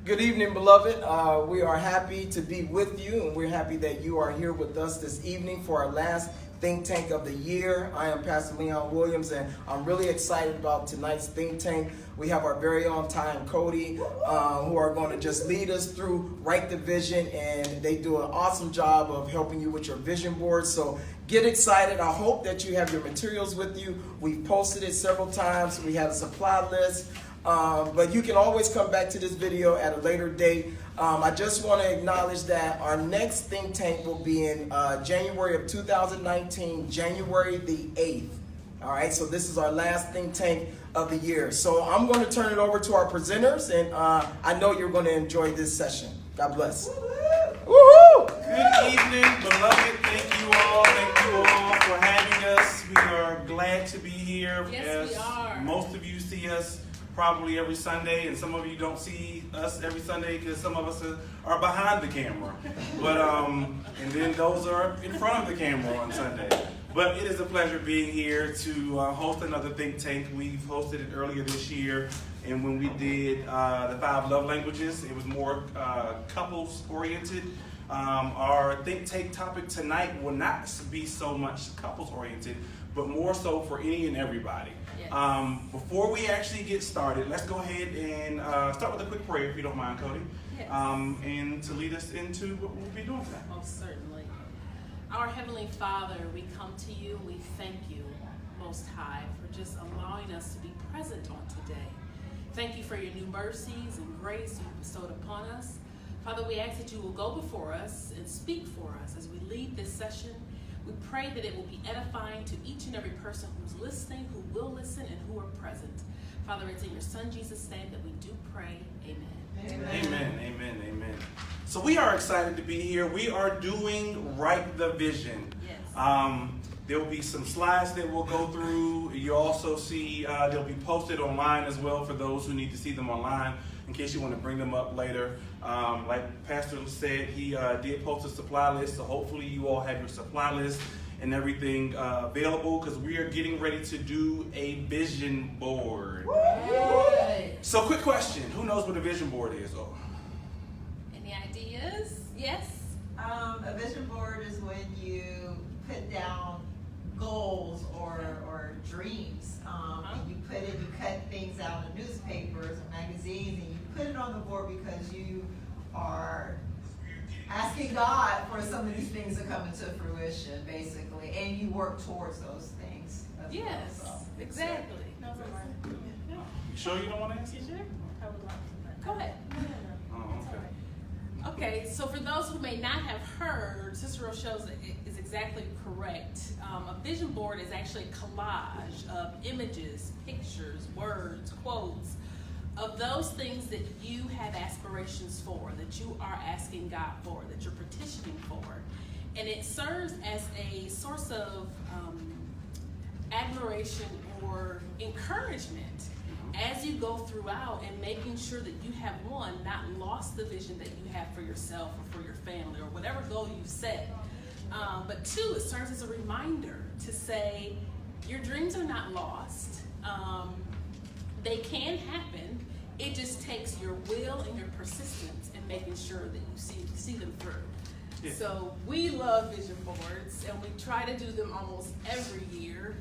Good evening, beloved. We are happy to be with you, and we're happy that you are here with us this evening for our last Think Tank of the year. I am Pastor Leon Williams, and I'm really excited about tonight's Think Tank. We have our very own Ty and Cody, who are going to just lead us through Write the Vision, and they do an awesome job of helping you with your vision board. So get excited. I hope that you have your materials with you. We've posted it several times. We have a supply list. But you can always come back to this video at a later date. I just want to acknowledge that our next Think Tank will be in January of 2019, January the 8th. All right, so this is our last Think Tank of the year. So I'm going to turn it over to our presenters, and I know you're going to enjoy this session. God bless. Woo-hoo! Good evening, beloved. Thank you all for having us. We are glad to be here. Yes, we are. Most of you see us probably every Sunday, and some of you don't see us every Sunday because some of us are behind the camera. But and then those are in front of the camera on Sunday. But it is a pleasure being here to host another Think Tank. We've hosted it earlier this year, and when we did the 5 love languages, it was more couples oriented. Our Think Tank topic tonight will not be so much couples oriented, but more so for any and everybody. Yes. Before we actually get started, let's go ahead and start with a quick prayer, if you don't mind, Cody. Yes. And to lead us into what we'll be doing tonight. Most certainly. Our Heavenly Father, we come to you, we thank you, Most High, for just allowing us to be present on today. Thank you for your new mercies and grace you bestowed upon us. Father, we ask that you will go before us and speak for us as we lead this session. We pray that it will be edifying to each and every person who's listening, who will listen, and who are present. Father, it's in your Son, Jesus' name, that we do pray. Amen. Amen. Amen. Amen. Amen. So we are excited to be here. We are doing Write the Vision. Yes. There will be some slides that we'll go through. You'll also see they'll be posted online as well for those who need to see them online, in case you want to bring them up later. Like Pastor said, he did post a supply list, so hopefully you all have your supply list and everything available, because we are getting ready to do a vision board. Right. So quick question, who knows what a vision board is? Oh. Any ideas? Yes? A vision board is when you put down goals or dreams. And you cut things out of newspapers and magazines, and you put it on the board because you are asking God for some of these things to come into fruition, basically, and you work towards those things. Yes, well, so. exactly. You sure you don't want to answer? Sure? I would like to. Go ahead. Oh, okay. Okay, so for those who may not have heard, Sister Rochelle's is exactly correct. A vision board is actually a collage of images, pictures, words, quotes, of those things that you have aspirations for, that you are asking God for, that you're petitioning for. And it serves as a source of admiration or encouragement as you go throughout, and making sure that you have, one, not lost the vision that you have for yourself or for your family or whatever goal you've set. But 2, it serves as a reminder to say your dreams are not lost. They can happen. It just takes your will and your persistence in making sure that you see them through. Yeah. So we love vision boards, and we try to do them almost every year.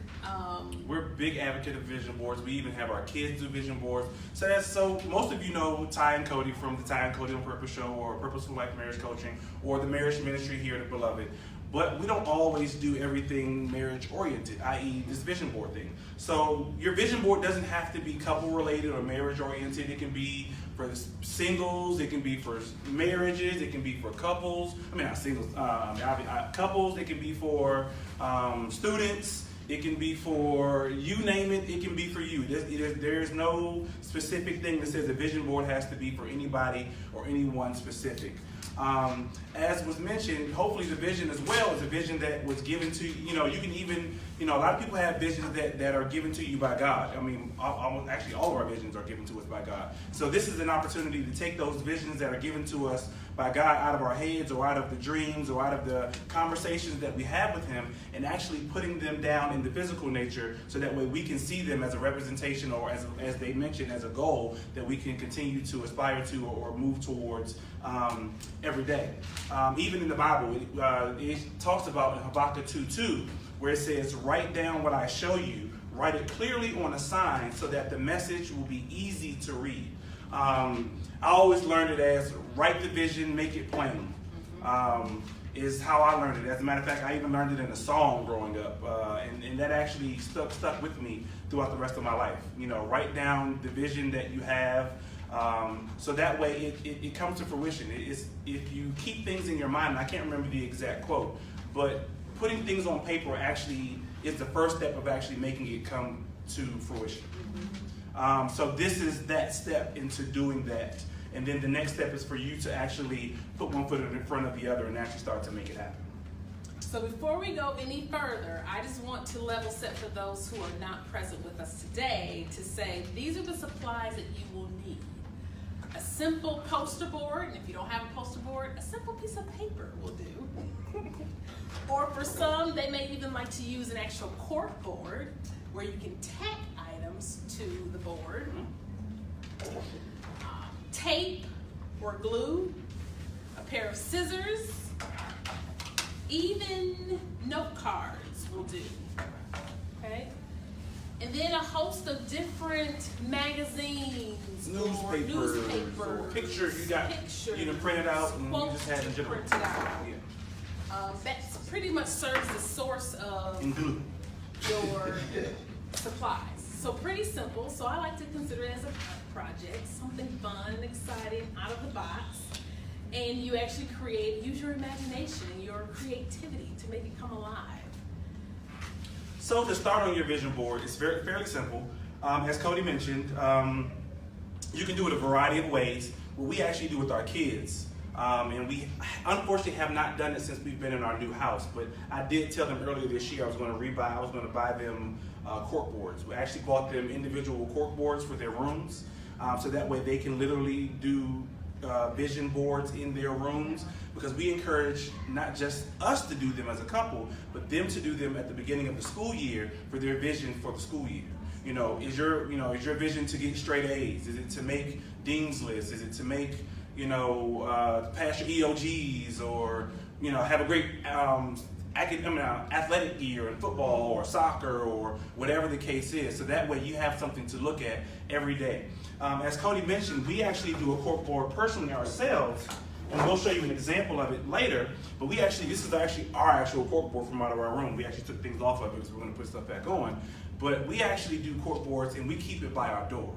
We're big advocate of vision boards. We even have our kids do vision boards. So most of you know Ty and Cody from the Ty and Cody on Purpose show, or Purposeful Life Marriage Coaching, or the marriage ministry here at Beloved. But we don't always do everything marriage oriented, i.e. this vision board thing. So your vision board doesn't have to be couple related or marriage oriented. It can be for singles, it can be for marriages, it can be for couples. I mean, not singles, couples. It can be for students. It can be for, you name it, it can be for you. There's no specific thing that says a vision board has to be for anybody or anyone specific. As was mentioned, hopefully the vision as well is a vision that was given to you. You know, you can even, you know, a lot of people have visions that are given to you by God. I mean, actually all of our visions are given to us by God. So this is an opportunity to take those visions that are given to us by God out of our heads or out of the dreams or out of the conversations that we have with him and actually putting them down in the physical nature so that way we can see them as a representation or as they mentioned, as a goal that we can continue to aspire to or move towards every day. Even in the Bible, it talks about in Habakkuk 2:2 where it says, write down what I show you, write it clearly on a sign so that the message will be easy to read. I always learned it as write the vision, make it plain, is how I learned it. As a matter of fact, I even learned it in a song growing up, and that actually stuck with me throughout the rest of my life. You know, write down the vision that you have, so that way it comes to fruition. If you keep things in your mind, and I can't remember the exact quote, but putting things on paper actually is the first step of actually making it come to fruition. So this is that step into doing that. And then the next step is for you to actually put one foot in front of the other and actually start to make it happen. So before we go any further, I just want to level set for those who are not present with us today to say these are the supplies that you will need. A simple poster board, and if you don't have a poster board, a simple piece of paper will do. Or for some, they may even like to use an actual cork board where you can tack items to the board. Tape or glue, a pair of scissors, even note cards will do, okay? And then a host of different magazines, Newspapers, or pictures you got, you know, printed out and you just had in general. Printed out. Yeah. That pretty much serves the source of And glue. your supplies. So pretty simple, so I like to consider it as a project, something fun, exciting, out of the box, and you actually use your imagination and your creativity to make it come alive. So to start on your vision board, it's fairly simple. As Cody mentioned, you can do it a variety of ways. What we actually do with our kids, and we unfortunately have not done it since we've been in our new house, but I did tell them earlier this year I was going to buy them cork boards. We actually bought them individual cork boards for their rooms, so that way they can literally do vision boards in their rooms, because we encourage not just us to do them as a couple, but them to do them at the beginning of the school year for their vision for the school year. You know, is your vision to get straight A's? Is it to make Dean's List? Is it to make, pass your EOGs, or, have a great athletic year in football or soccer or whatever the case is? So that way you have something to look at every day. As Cody mentioned, we actually do a cork board personally ourselves, and we'll show you an example of it later. But this is actually our actual cork board from out of our room. We actually took things off of it because we're going to put stuff back on. But we actually do cork boards, and we keep it by our door.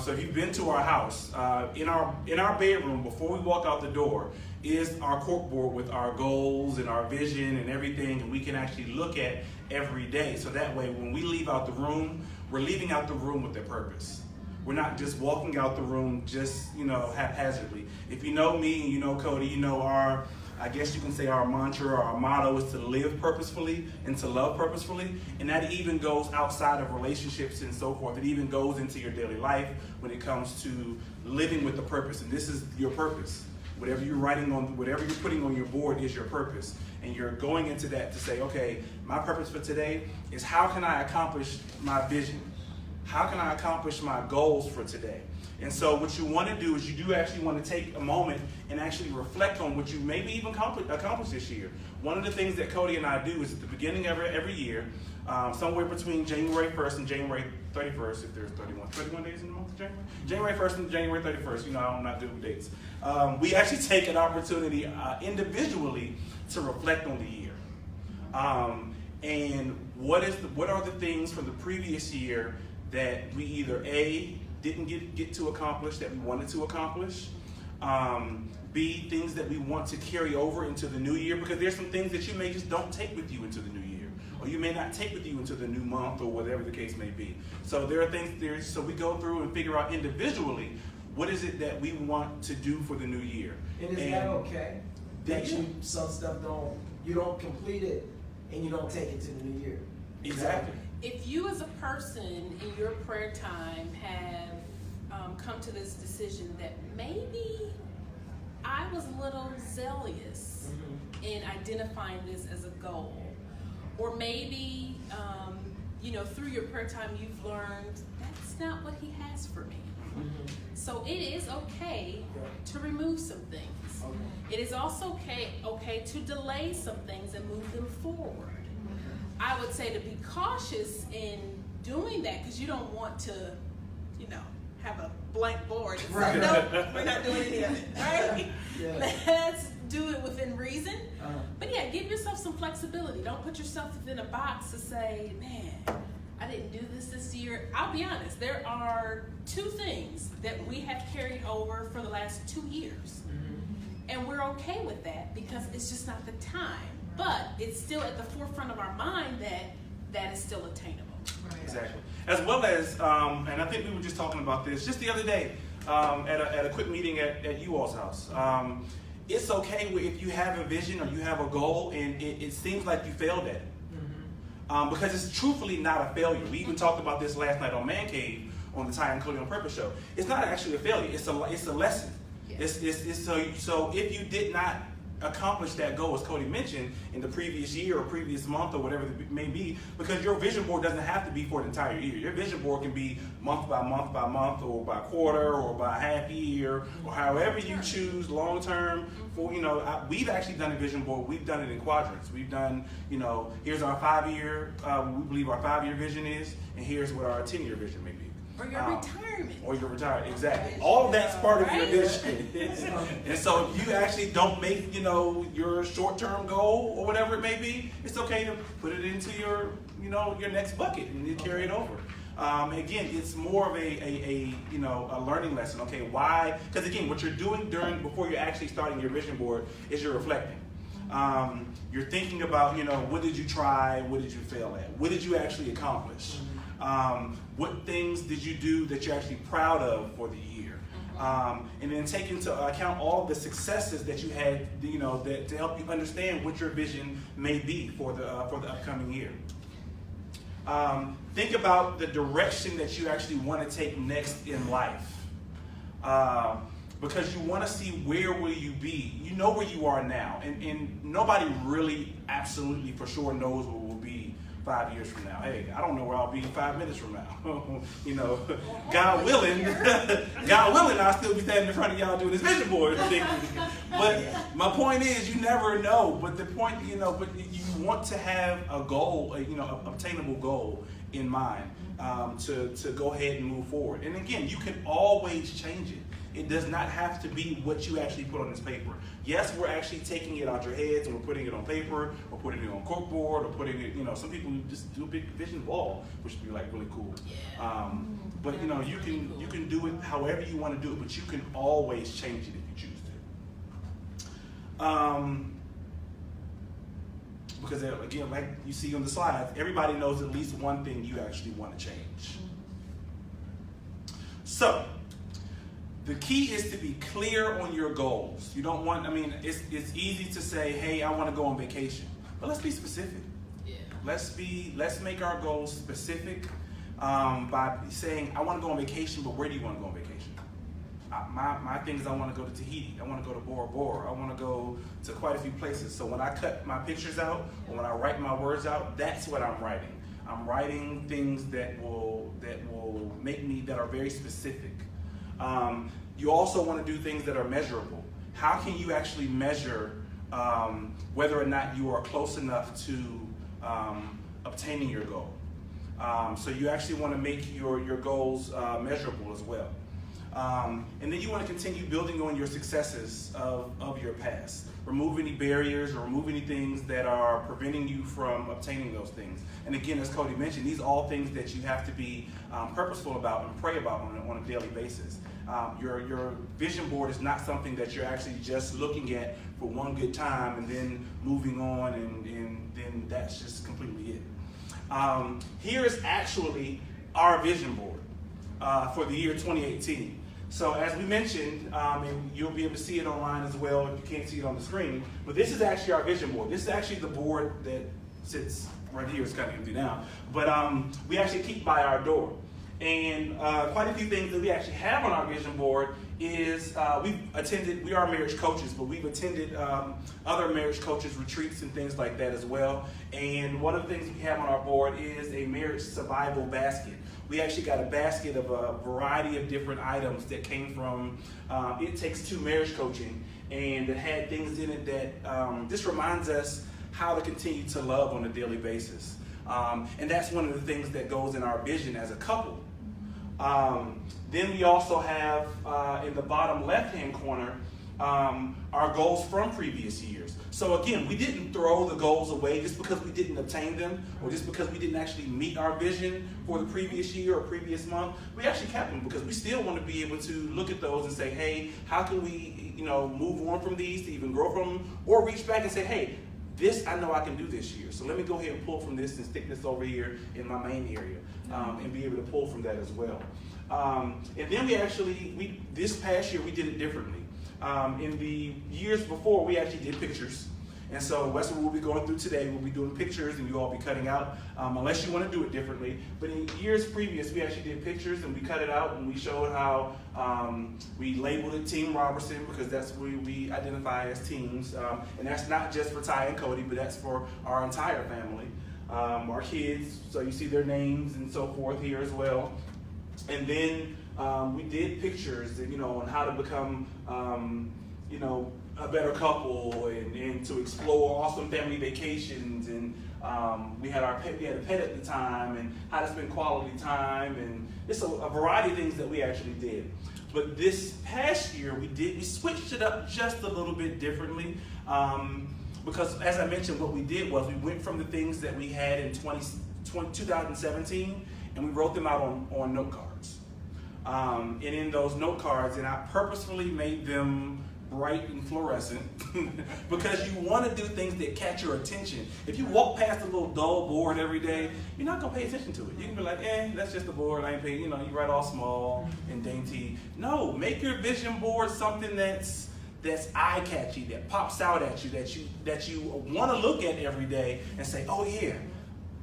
So if you've been to our house, in our bedroom, before we walk out the door, is our cork board with our goals and our vision and everything, and we can actually look at every day. So that way, when we leave out the room, we're leaving out the room with a purpose. We're not just walking out the room just, haphazardly. If you know me and you know Cody, I guess you can say our mantra or our motto is to live purposefully and to love purposefully. And that even goes outside of relationships and so forth. It even goes into your daily life when it comes to living with a purpose. And this is your purpose. Whatever you're putting on your board is your purpose. And you're going into that to say, okay, my purpose for today is how can I accomplish my vision? How can I accomplish my goals for today? And so what you want to do is you do actually want to take a moment and actually reflect on what you maybe even accomplished this year. One of the things that Cody and I do is at the beginning of every year, somewhere between January 1st and January 31st, if there's 31 days in the month of January? January 1st and January 31st, I'm not doing dates. We actually take an opportunity individually to reflect on the year. And what are the things from the previous year that we either A, didn't get to accomplish that we wanted to accomplish, B, things that we want to carry over into the new year, because there's some things that you may just don't take with you into the new year, or you may not take with you into the new month, or whatever the case may be. So there are things there, so we go through and figure out individually What is it that we want to do for the new year? And is that okay? That some stuff you don't complete it and you don't take it to the new year. Exactly. If you as a person in your prayer time have come to this decision that maybe I was a little zealous in identifying this as a goal, or maybe through your prayer time you've learned that's not what he has for me. So it is okay to remove some things. It is also okay to delay some things and move them forward. I would say to be cautious in doing that, because you don't want to, have a blank board and say, nope, we're not doing any of it, right? Let's do it within reason. But yeah, give yourself some flexibility. Don't put yourself within a box to say, man, I didn't do this year. I'll be honest, there are 2 things that we have carried over for the last 2 years. And we're okay with that because it's just not the time. But it's still at the forefront of our mind that is still attainable. Exactly. As well as, and I think we were just talking about this just the other day at a quick meeting at you all's house. It's okay if you have a vision or you have a goal and it seems like you failed at it. Because it's truthfully not a failure. We even talked about this last night on Man Cave on the Ty and Cody on Purpose show. It's not actually a failure. It's a lesson. It's so if you did not accomplish that goal, as Cody mentioned, in the previous year or previous month or whatever it may be, because your vision board doesn't have to be for the entire year. Your vision board can be month by month by month, or by quarter, or by half year, or however you choose, long term. For we've actually done a vision board. We've done it in quadrants. We've done here's our 5-year. We believe our 5-year vision is, and here's what our 10-year vision may be. Or your retirement. Or your retirement, exactly. All of that's part of your vision. And so if you actually don't make, your short-term goal or whatever it may be, it's okay to put it into your, your next bucket and you carry it over. Again, it's more of a learning lesson. Okay, why? Because again, what you're doing before you're actually starting your vision board is you're reflecting. You're thinking about, what did you try? What did you fail at? What did you actually accomplish? What things did you do that you're actually proud of for the year? And then take into account all of the successes that you had, that to help you understand what your vision may be for the upcoming year. Think about the direction that you actually want to take next in life. Because you want to see where will you be. You know where you are now. And nobody really absolutely for sure knows where we'll be 5 years from now. Hey, I don't know where I'll be 5 minutes from now. God willing, I'll still be standing in front of y'all doing this vision board. But my point is, you never know. But the point, but you want to have a goal, an obtainable goal in mind to go ahead and move forward. And again, you can always change it. It does not have to be what you actually put on this paper. Yes, we're actually taking it out your heads and we're putting it on paper, or putting it on corkboard, or putting it, some people just do a big vision wall, which would be like really cool. But you can do it however you want to do it, but you can always change it if you choose to. Because again, like you see on the slides, everybody knows at least one thing you actually want to change. So, the key is to be clear on your goals. You don't want, it's easy to say, hey, I want to go on vacation. But let's be specific. Yeah. Let's make our goals specific by saying, I want to go on vacation, but where do you want to go on vacation? My thing is I want to go to Tahiti. I want to go to Bora Bora. I want to go to quite a few places. So when I cut my pictures out, or when I write my words out, that's what I'm writing. I'm writing things that will make me, that are very specific. You also want to do things that are measurable. How can you actually measure whether or not you are close enough to obtaining your goal? So you actually want to make your goals measurable as well. And then you want to continue building on your successes of your past. Remove any barriers or remove any things that are preventing you from obtaining those things. And again, as Cody mentioned, these are all things that you have to be purposeful about and pray about on a daily basis. Your vision board is not something that you're actually just looking at for one good time and then moving on and then that's just completely it. Here is actually our vision board for the year 2018. So as we mentioned, and you'll be able to see it online as well if you can't see it on the screen, but this is actually our vision board. This is actually the board that sits right here. It's kind of empty now. But we actually keep by our door. And quite a few things that we actually have on our vision board is we are marriage coaches, but we've attended other marriage coaches retreats and things like that as well. And one of the things we have on our board is a marriage survival basket. We actually got a basket of a variety of different items that came from It Takes Two Marriage Coaching, and it had things in it that just reminds us how to continue to love on a daily basis. And that's one of the things that goes in our vision as a couple. Then we also have in the bottom left-hand corner our goals from previous years. So again, we didn't throw the goals away just because we didn't obtain them or just because we didn't actually meet our vision for the previous year or previous month. We actually kept them because we still want to be able to look at those and say, hey, how can we, move on from these to even grow from them, or reach back and say, hey, this I know I can do this year. So let me go ahead and pull from this and stick this over here in my main area and be able to pull from that as well. And then this past year we did it differently. In the years before, we actually did pictures. And so that's what we'll be going through today. We'll be doing pictures and you all be cutting out, unless you want to do it differently. But in years previous, we actually did pictures and we cut it out and we showed how we labeled it Team Robertson because that's where we identify as teams. And that's not just for Ty and Cody, but that's for our entire family, our kids. So you see their names and so forth here as well. And then we did pictures, on how to become, a better couple and to explore awesome family vacations. And we had a pet at the time and how to spend quality time. And it's a variety of things that we actually did. But this past year we switched it up just a little bit differently. Because as I mentioned, what we did was we went from the things that we had in 2017 and we wrote them out on note cards. And in those note cards, and I purposefully made them bright and fluorescent because you want to do things that catch your attention. If you walk past a little dull board every day, you're not going to pay attention to it. You can be like, that's just a board. I ain't paying, you write all small and dainty. No, make your vision board something that's eye-catchy, that pops out at you, that you want to look at every day and say, oh yeah,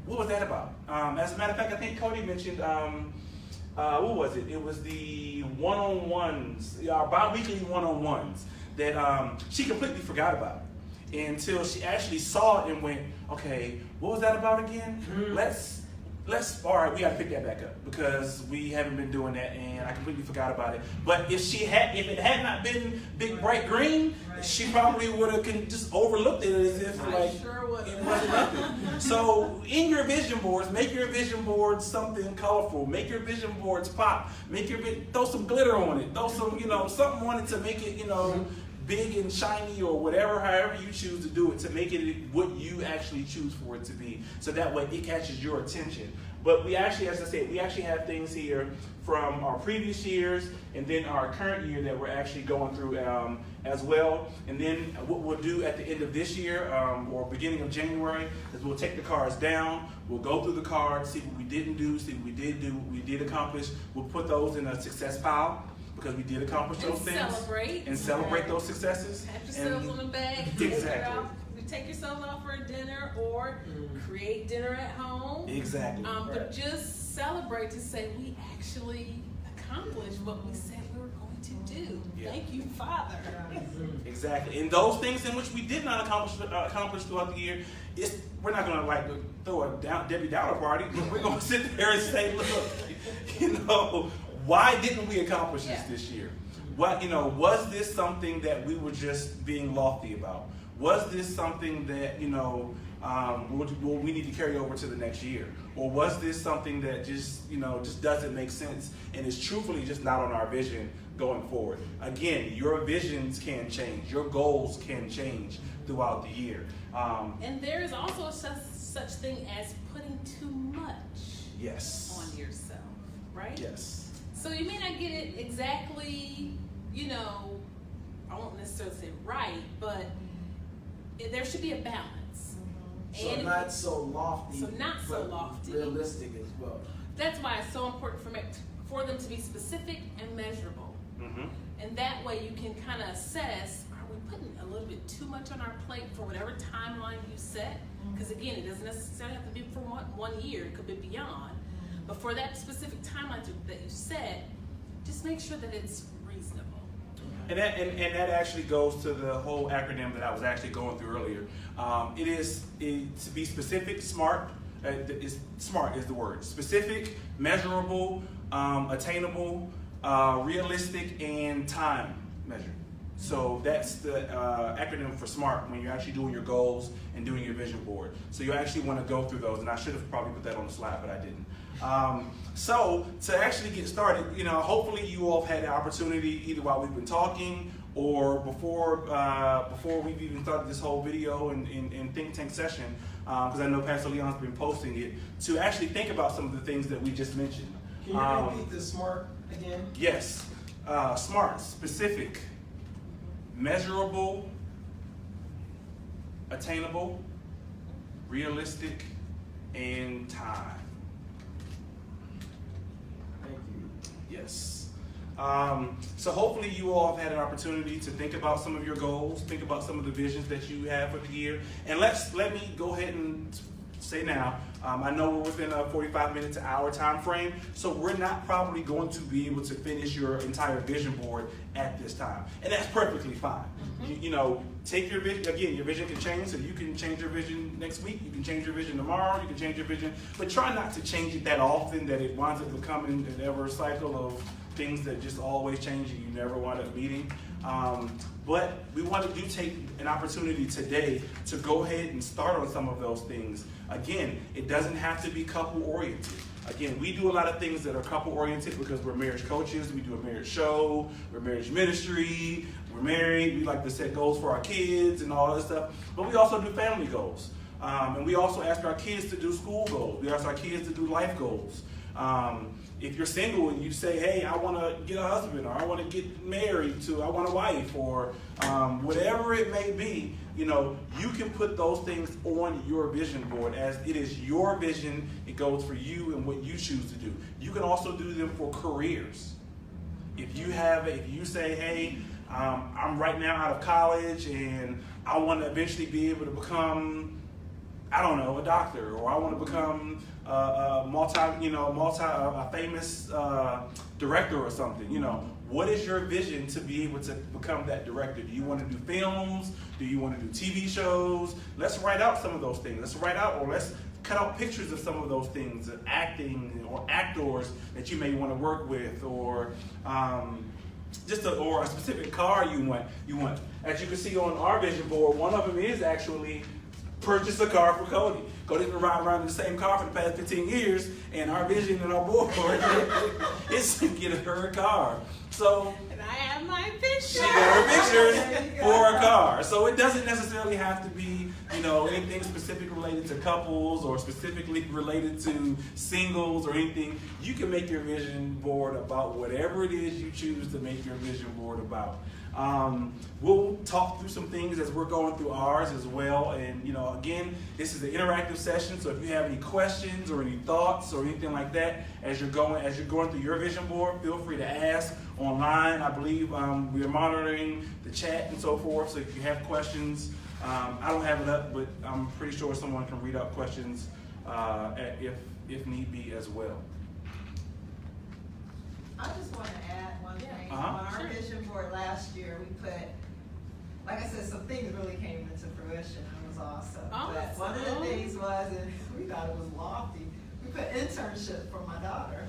what was that about? As a matter of fact, I think Cody mentioned, what was it? It was the one-on-ones, our bi-weekly one-on-ones that she completely forgot about until she actually saw it and went, okay, what was that about again? All right, we got to pick that back up because we haven't been doing that and I completely forgot about it. But if it had not been big bright green, she probably would have just overlooked it as if it wasn't nothing. So in your vision boards, make your vision boards something colorful. Make your vision boards pop. Throw some glitter on it. Throw some, something on it to make it, big and shiny or whatever, however you choose to do it, to make it what you actually choose for it to be. So that way it catches your attention. But we actually, as I said, we actually have things here from our previous years and then our current year that we're actually going through as well. And then what we'll do at the end of this year or beginning of January is we'll take the cards down, we'll go through the cards, see what we didn't do, see what we did do, what we did accomplish. We'll put those in a success pile because we did accomplish those things. Celebrate those successes. Pat yourselves on the back. Exactly. Take yourselves out for a dinner or create dinner at home. Exactly. But just celebrate to say we actually accomplished what we said we were going to do. Yeah. Thank you, Father. Exactly. And those things in which we did not accomplish throughout the year, we're not going to throw a Debbie Downer party. We're going to sit there and say, look, why didn't we accomplish this year? What, was this something that we were just being lofty about? Was this something that, we need to carry over to the next year? Or was this something that just doesn't make sense and is truthfully just not on our vision going forward? Again, your visions can change. Your goals can change throughout the year. And there is also such thing as putting too much on yourself, right? Yes. So you may not get it exactly, I won't necessarily say right, but there should be a balance. So and not so lofty. So not so lofty. Realistic as well. That's why it's so important for them to be specific and measurable. And that way you can kind of assess, are we putting a little bit too much on our plate for whatever timeline you set? Because again, it doesn't necessarily have to be for 1 year, it could be beyond. But for that specific timeline that you set, just make sure that it's reasonable. And that actually goes to the whole acronym that I was actually going through earlier. It is to be specific, SMART. SMART is the word. Specific, measurable, attainable, realistic, and time measured. So that's the acronym for SMART when you're actually doing your goals and doing your vision board. So you actually want to go through those, and I should have probably put that on the slide, but I didn't. So to actually get started, hopefully you all have had the opportunity either while we've been talking or before we've even started this whole video and think tank session, because I know Pastor Leon's been posting it, to actually think about some of the things that we just mentioned. Can you repeat the SMART again? Yes. SMART, specific, measurable, attainable, realistic, and time. Thank you. Yes. So hopefully you all have had an opportunity to think about some of your goals, think about some of the visions that you have for the year. And let me go ahead and say now, I know we're within a 45-minute to hour time frame, so we're not probably going to be able to finish your entire vision board at this time. And that's perfectly fine. Take your vision, again, your vision can change, so you can change your vision next week, you can change your vision tomorrow, you can change your vision, but try not to change it that often that it winds up becoming an ever cycle of things that just always change and you never wind up meeting. But we want to take an opportunity today to go ahead and start on some of those things. Again, it doesn't have to be couple oriented. Again, we do a lot of things that are couple oriented because we're marriage coaches. We do a marriage show, we're marriage ministry, we're married, we like to set goals for our kids and all that stuff. But we also do family goals. And we also ask our kids to do school goals. We ask our kids to do life goals. If you're single and you say, hey, I want to get a husband, or I want to get married to, I want a wife, or whatever it may be, you can put those things on your vision board as it is your vision. It goes for you and what you choose to do. You can also do them for careers. If you say, hey, I'm right now out of college and I want to eventually be able to become, a doctor, or I want to become a famous director or something. What is your vision to be able to become that director? Do you want to do films? Do you want to do TV shows? Let's write out some of those things. Let's cut out pictures of some of those things, acting or actors that you may want to work with, or or a specific car you want. As you can see on our vision board, one of them is actually purchase a car for Cody. Cody's been riding around in the same car for the past 15 years, and our vision and our board is to get her a car. So, And I have my picture. she got her pictures for a car. So it doesn't necessarily have to be, anything specific related to couples or specifically related to singles or anything. You can make your vision board about whatever it is you choose to make your vision board about. We'll talk through some things as we're going through ours as well. And, again, this is an interactive session. So if you have any questions or any thoughts or anything like that as you're going through your vision board, feel free to ask online. I believe we are monitoring the chat and so forth. So if you have questions, I don't have it up, but I'm pretty sure someone can read out questions if need be as well. I just want to add one thing. Uh-huh. On our vision board last year, we put, like I said, some things really came into fruition. It was awesome. But one of the things was, and we thought it was lofty, we put internship for my daughter.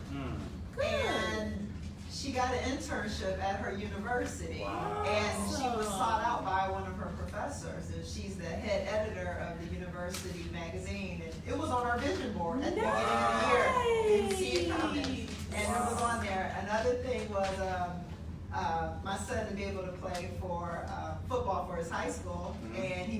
And she got an internship at her university. Wow. And she was sought out by one of her professors. And she's the head editor of the university magazine. And it was on our vision board at the beginning of the year. Didn't see it coming. And it was on there. Another thing was my son to be able to play for football for his high school, and he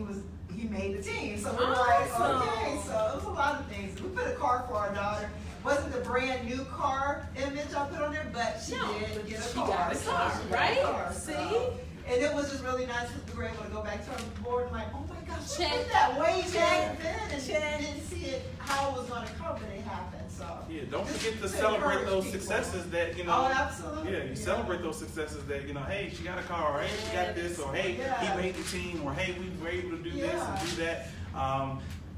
made the team. So we were like, okay. So it was a lot of things. We put a car for our daughter. Wasn't the brand new car image I put on there, but she did get a car. She got a car, right? So, And it was just really nice because we were able to go back to our board and like, oh my gosh, Check. look at that way back then, and Check. didn't see it how it was going to come, but it happened. So Yeah, don't just forget to to celebrate encourage those people. successes that, you know. Oh, absolutely. Yeah, you celebrate those successes that, you know, hey, she got a car, or hey, she got this, or hey, Yeah. he made the team, or hey, we were able to do this Yeah. and do that.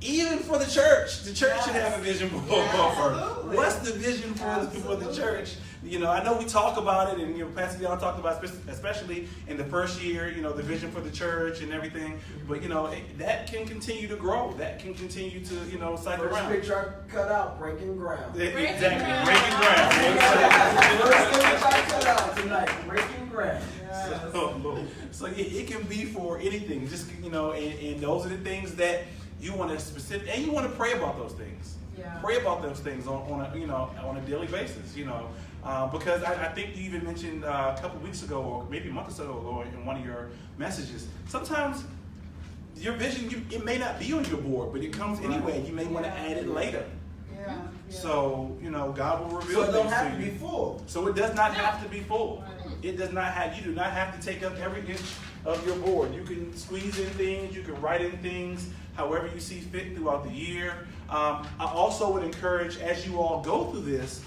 Even for the church should have a vision board. Absolutely. What's the vision for the Absolutely. church? You know, I know we talk about it, and you know, Pastor Leon talked about, especially in the first year, you know, the vision for the church and everything. But you know, that can continue to grow. That can continue to, you know, cycle First around. picture I cut out, breaking ground. Exactly, breaking ground. First picture I cut out tonight, breaking ground. Yes. So it can be for anything. Just, you know, and those are the things that you want to specific, and you want to pray about those things. Yeah. Pray about those things on a, you know, on a daily basis. You know, because I think you even mentioned a couple weeks ago, or maybe a month or so ago, in one of your messages. Sometimes your vision, it may not be on your board, but it comes anyway. You may want to add it later. Yeah. So, you know, God will reveal So it don't things have to to you. be full. So it does not have to be full. Right. It does not have, you do not have to take up every inch of your board. You can squeeze in things, you can write in things, however you see fit throughout the year. I also would encourage, as you all go through this,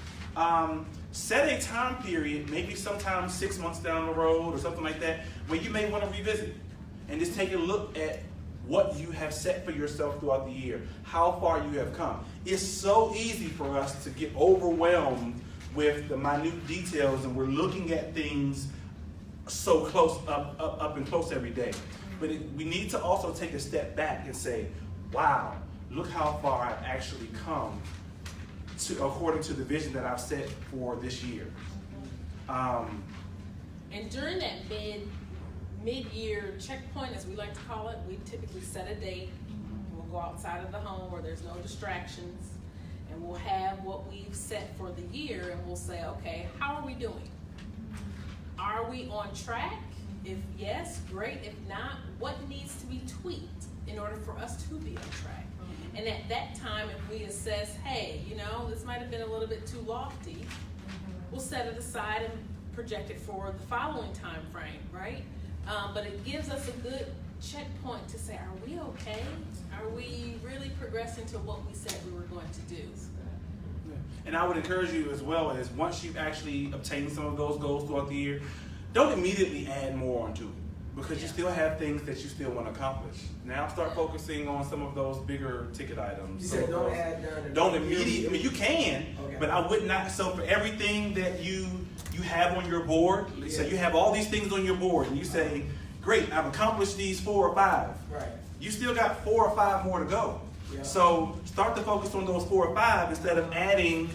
set a time period, maybe sometime 6 months down the road or something like that, where you may want to revisit and just take a look at what you have set for yourself throughout the year, how far you have come. It's so easy for us to get overwhelmed with the minute details, and we're looking at things so close, up and close every day. But we need to also take a step back and say, wow, look how far I've actually come according to the vision that I've set for this year. And during that mid-year checkpoint, as we like to call it, we typically set a date. We'll go outside of the home where there's no distractions, and we'll have what we've set for the year, and we'll say, okay, how are we doing? Are we on track? If yes, great. If not, what needs to be tweaked in order for us to be on track? And at that time, if we assess, hey, you know, this might have been a little bit too lofty, we'll set it aside and project it for the following time frame, right? But it gives us a good checkpoint to say, are we okay? Are we really progressing to what we said we were going to do? And I would encourage you as well, as once you've actually obtained some of those goals throughout the year, don't immediately add more onto it, because you still have things that you still want to accomplish. Now start focusing on some of those bigger ticket items. You said don't add none. Don't immediately, I mean, you can, Okay. but I would not. So for everything that you have on your board, so you have all these things on your board, and you say, great, I've accomplished these 4 or 5. Right. You still got 4 or 5 more to go. Yeah. So start to focus on those 4 or 5 instead of adding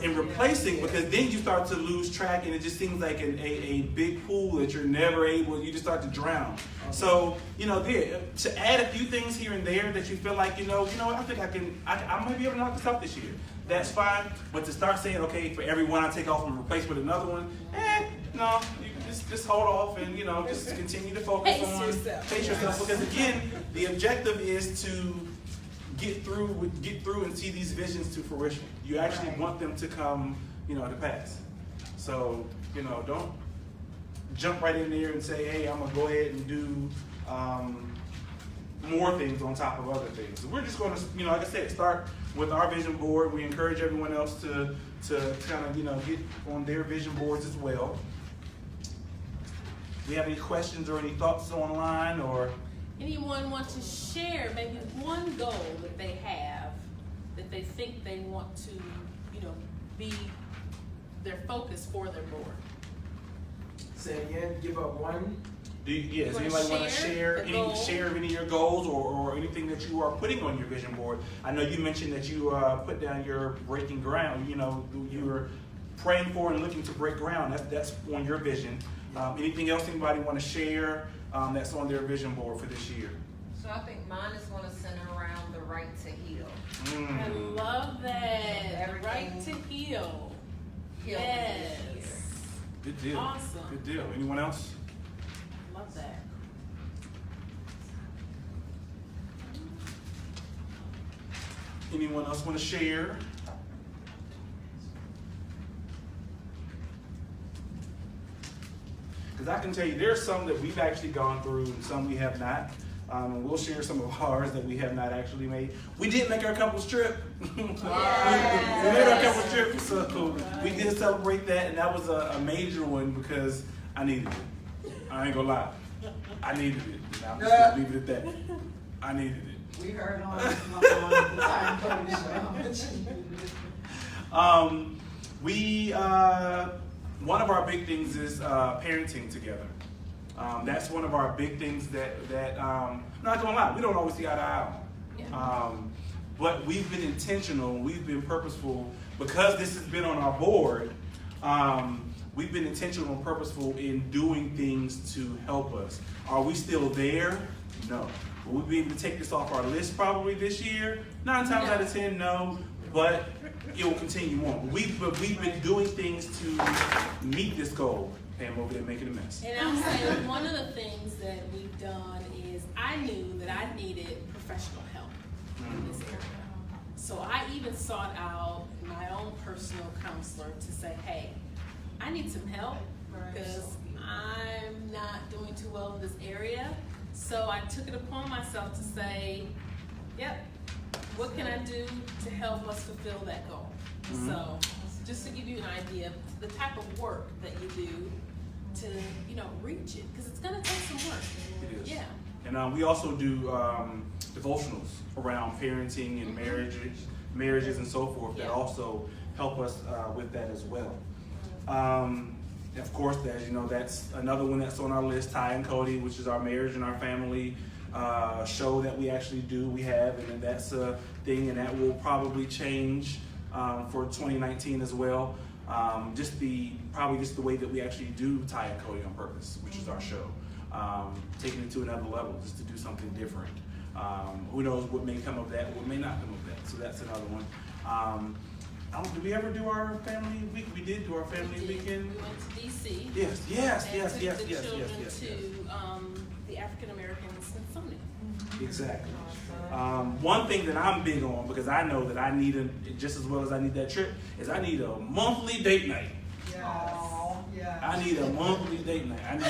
and replacing, because then you start to lose track, and it just seems like a big pool that you're never able, you just start to drown. Okay. So, you know, to add a few things here and there that you feel like, you know, I think I might be able to knock this out this year. That's fine. But to start saying, okay, for every one I take off and replace with another one, no, you can just hold off and, you know, just continue to focus Pace on yourself. because again, the objective is to get through and see these visions to fruition. You actually want them to come, you know, to pass. So, you know, don't jump right in there and say, hey, I'm gonna go ahead and do more things on top of other things. We're just gonna, you know, like I said, start with our vision board. We encourage everyone else to kind of, you know, get on their vision boards as well. Do we have any questions or any thoughts online, or? Anyone want to share maybe one goal that they have that they think they want to, you know, be their focus for their board? Say again, give up one. Does wanna anybody want to share the goal? share any of your goals or anything that you are putting on your vision board? I know you mentioned that you put down your breaking ground. You know, you were praying for and looking to break ground. That's on your vision. Anything else anybody want to share that's on their vision board for this year? So I think mine is going to center around the right to heal. I love that. Everything. Right to heal. Heal Yes. this year. Good deal. Awesome. Good deal. Anyone else? Love that. Anyone else want to share? Because I can tell you there's some that we've actually gone through and some we have not. And we'll share some of ours that we have not actually made. We did make our couples trip. We made our couples trip, so we did celebrate that, and that was a major one because I needed it. I ain't gonna lie. I needed it. I'm just gonna leave it at that. I needed it. We heard on the time Cody show how much you needed it. One of our big things is parenting together. That's one of our big things that I'm not gonna lie, we don't always see eye to eye on. But we've been intentional, we've been purposeful, because this has been on our board, we've been intentional and purposeful in doing things to help us. Are we still there? No. Will we be able to take this off our list probably this year? 9 times out of 10, no. But it will continue on. We've been doing things to meet this goal. Pam over there making a mess. And I'll say one of the things that we've done is I knew that I needed professional help in this area. So I even sought out my own personal counselor to say, hey, I need some help because I'm not doing too well in this area. So I took it upon myself to say, yep, what can I do to help us fulfill that goal? So just to give you an idea of the type of work that you do to, reach it, because it's going to take some work. It is. Yeah. And we also do devotionals around parenting and marriages and so forth that also help us with that as well. Of course, as you know, that's another one that's on our list, Ty and Cody, which is our marriage and our family show that we actually do. We have, and then that's a thing, and that will probably change for 2019 as well. Just the way that we actually do Ty and Cody on Purpose, which is our show, taking it to another level, just to do something different. Who knows what may come of that, what may not come of that. So that's another one. Did we ever do our family week? We did do our family weekend. We went to DC. Yes. And took the children to the African American Smithsonian. Exactly. One thing that I'm big on, because I know that I need just as well as I need that trip, is I need a monthly date night. Yes. I need a monthly date night. I need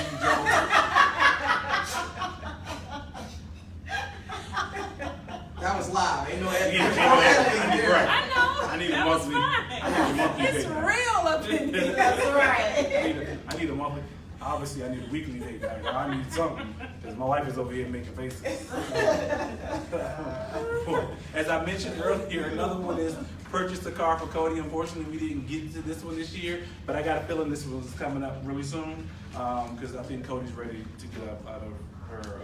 That was live. Ain't no editing. right. I know. I need a that monthly. was fine. I need a monthly It's date night. real up in here. That's right. I need a monthly. Obviously, I need a weekly date night. I need something because my wife is over here making faces. As I mentioned earlier, another one is purchase a car for Cody. Unfortunately, we didn't get to this one this year, but I got a feeling this one's coming up really soon because I think Cody's ready to get up out of her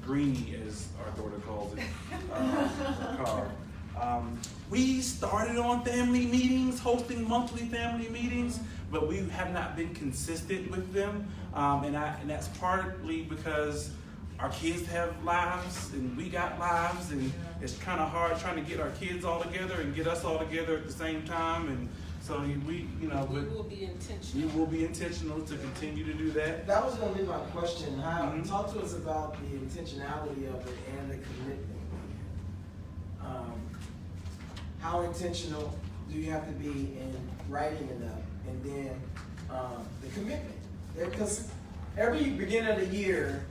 greenie, as our daughter calls it, her car. We started on family meetings, hosting monthly family meetings, but we have not been consistent with them, and that's partly because our kids have lives and we got lives, and it's kind of hard trying to get our kids all together and get us all together at the same time, and so we will be intentional. We will be intentional to continue to do that. That was going to be my question. Talk to us about the intentionality of it and the commitment. How intentional do you have to be in writing it up, and then the commitment? Because every beginning of the year,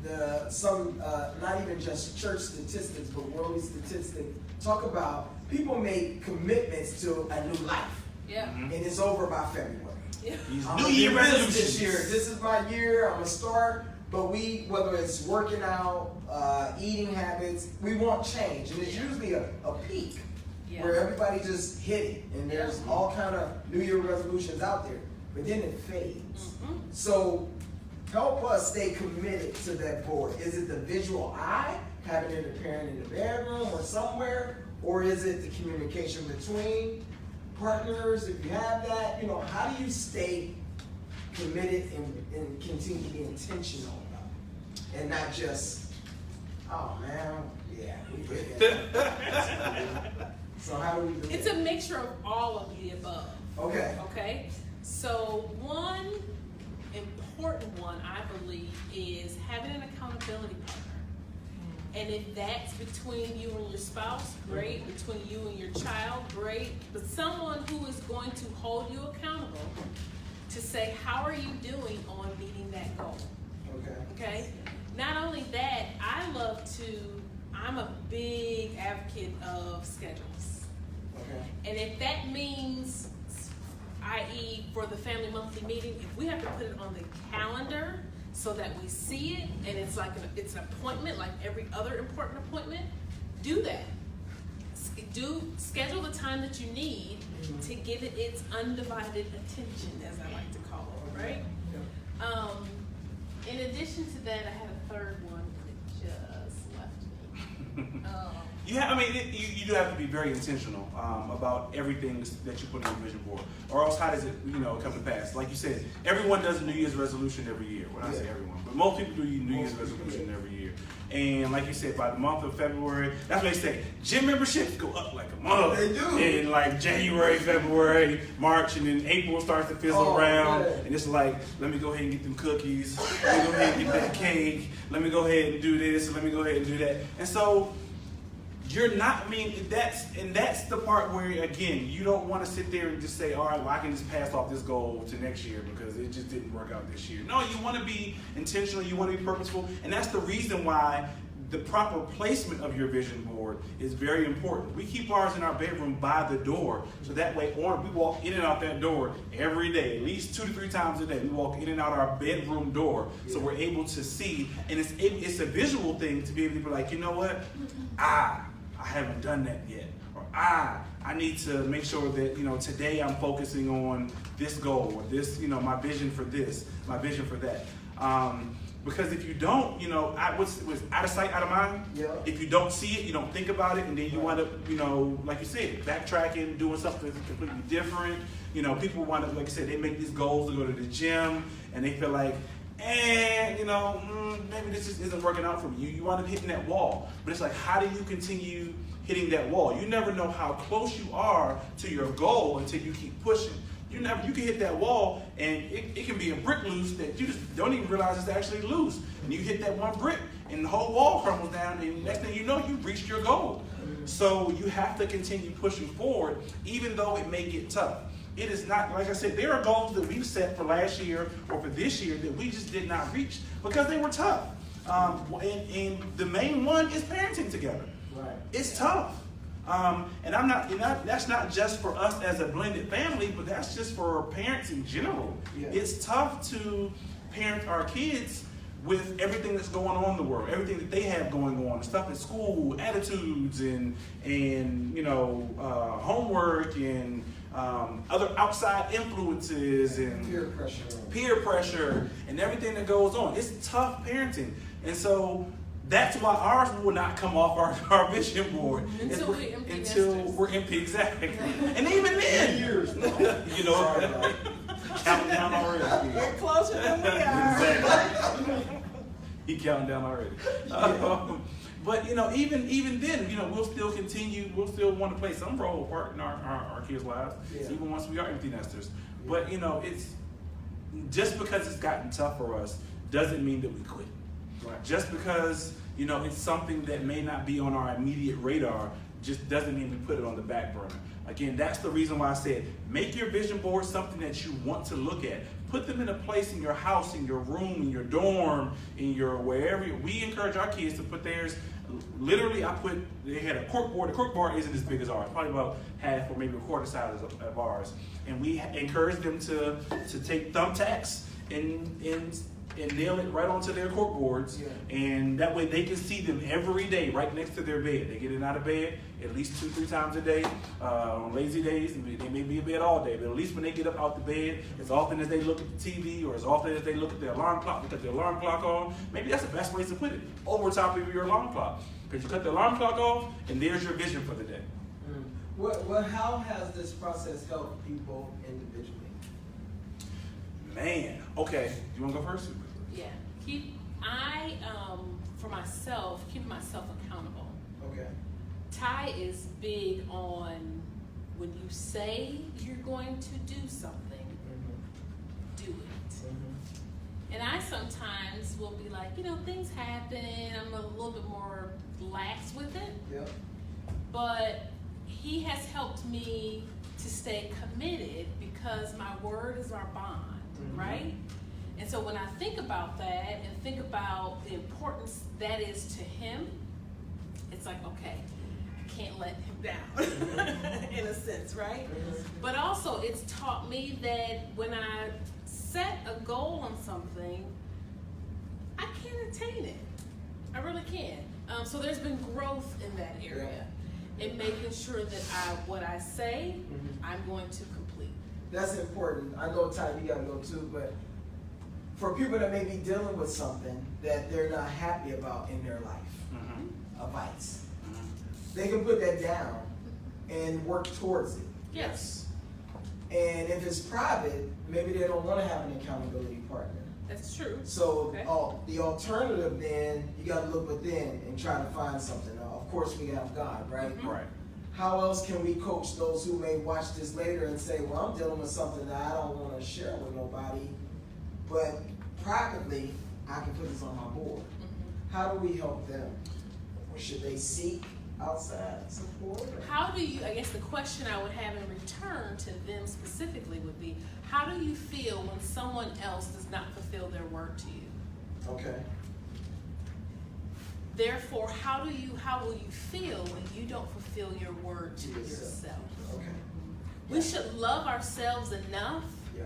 not even just church statistics, but worldly statistics talk about people make commitments to a new life. Yeah. And it's over by February. Yeah. New Year resolutions. This year, this is my year. I'm gonna start. But whether it's working out, eating habits, we want change, and it's usually a peak where everybody just hit it, and there's all kind of New Year resolutions out there. But then it fades. So help us stay committed to that board. Is it the visual eye, having it appearing in the bedroom or somewhere, or is it the communication between partners? If you have that, how do you stay committed and continue to be intentional about it, and not just, oh man, yeah, we did that. So how do we do It's that? a mixture of all of the above. Okay. Okay? So one important one, I believe, is having an accountability partner. And if that's between you and your spouse, great. Between you and your child, great. But someone who is going to hold you accountable to say, how are you doing on meeting that goal? I'm a big advocate of schedules. Okay. And if that means, i.e. for the family monthly meeting, if we have to put it on the calendar so that we see it and it's like it's an appointment like every other important appointment, do that. Schedule the time that you need to give it its undivided attention, as I like to call it, right? In addition to that, I had a third one that just left me. You do have to be very intentional about everything that you put on your vision board, or else how does it, come to pass? Like you said, everyone does a New Year's resolution every year. Well, I say everyone, but most people do a New Year's resolution every year. And like you said, by the month of February, that's what they say. Gym memberships go up like a month. They do. In like January, February, March, and then April starts to fizzle around. Yeah. And it's like, let me go ahead and get them cookies. Let me go ahead and get that cake. Let me go ahead and do this. And let me go ahead and do that. And so you're not, that's the part where, again, you don't want to sit there and just say, all right, well, I can just pass off this goal to next year because it just didn't work out this year. No, you want to be intentional, you want to be purposeful, and that's the reason why the proper placement of your vision board is very important. We keep ours in our bedroom by the door, so that way we walk in and out that door every day, at least 2 to 3 times a day. We walk in and out our bedroom door, so we're able to see, and it's a visual thing to be able to be like, you know what, I haven't done that yet. Or I need to make sure that, today I'm focusing on this goal or this, my vision for this, my vision for that. Because if you don't, what's out of sight, out of mind. Yeah. If you don't see it, you don't think about it, and then you wind up, like you said, backtracking, doing something completely different. People wind up, like I said, they make these goals to go to the gym, and they feel like, maybe this just isn't working out for me. You wind up hitting that wall. But it's like, how do you continue hitting that wall? You never know how close you are to your goal until you keep pushing. You can hit that wall, and it can be a brick loose that you just don't even realize it's actually loose. And you hit that one brick, and the whole wall crumbles down, and next thing you know, you've reached your goal. So you have to continue pushing forward, even though it may get tough. It is not, like I said, there are goals that we've set for last year or for this year that we just did not reach because they were tough. And the main one is parenting together. Right. It's tough. And that's not just for us as a blended family, but that's just for parents in general. Yeah. It's tough to parent our kids with everything that's going on in the world, everything that they have going on, stuff at school, attitudes, and homework, and other outside influences, and peer pressure, and everything that goes on. It's tough parenting, and so that's why ours will not come off our vision board Until we're empty, exactly. And even then, years. counting down already. We're closer than we are. Exactly. He counting down already. But even then, we'll still continue. We'll still want to play some role part in our kids' lives, even once we are empty nesters. But it's just because it's gotten tough for us doesn't mean that we quit. Right. Just because it's something that may not be on our immediate radar, just doesn't mean we put it on the back burner. Again, that's the reason why I said make your vision board something that you want to look at. Put them in a place in your house, in your room, in your dorm, in your wherever. We encourage our kids to put theirs. Literally, they had a cork board. The cork board isn't as big as ours, probably about half or maybe a quarter size of ours. And we encourage them to take thumbtacks and nail it right onto their cork boards, and that way they can see them every day right next to their bed. They get in out of bed at least 2-3 times a day. On lazy days, they may be in bed all day, but at least when they get up out the bed, as often as they look at the TV or as often as they look at their alarm clock, they cut the alarm clock on. Maybe that's the best way to put it, over top of your alarm clock. Because you cut the alarm clock off, and there's your vision for the day. Well, how has this process helped people individually? Man, okay. You want to go first? Yeah. For myself, keeping myself accountable. Okay. Ty is big on when you say you're going to do something, do it. And I sometimes will be like, things happen. I'm a little bit more lax with it. Yep. But he has helped me to stay committed because my word is our bond, right? And so when I think about that and think about the importance that is to him, it's like, okay, I can't let him down in a sense, right? But also it's taught me that when I set a goal on something, I can attain it. I really can. So there's been growth in that area, in making sure that what I say, I'm going to complete. That's important. I know, Ty, you gotta go too, but for people that may be dealing with something that they're not happy about in their life, a vice, they can put that down and work towards it. Yes. And if it's private, maybe they don't want to have an accountability partner. That's true. So Okay. the alternative then, you got to look within and try to find something. Now, of course, we have God, right? Right. How else can we coach those who may watch this later and say, well, I'm dealing with something that I don't want to share with nobody, but privately, I can put this on my board. How do we help them? Or should they seek outside support? How do you, I guess the question I would have in return to them specifically would be, how do you feel when someone else does not fulfill their word to you? Okay. Therefore, how will you feel when you don't fulfill your word to yourself? Okay. We should love ourselves enough Yeah.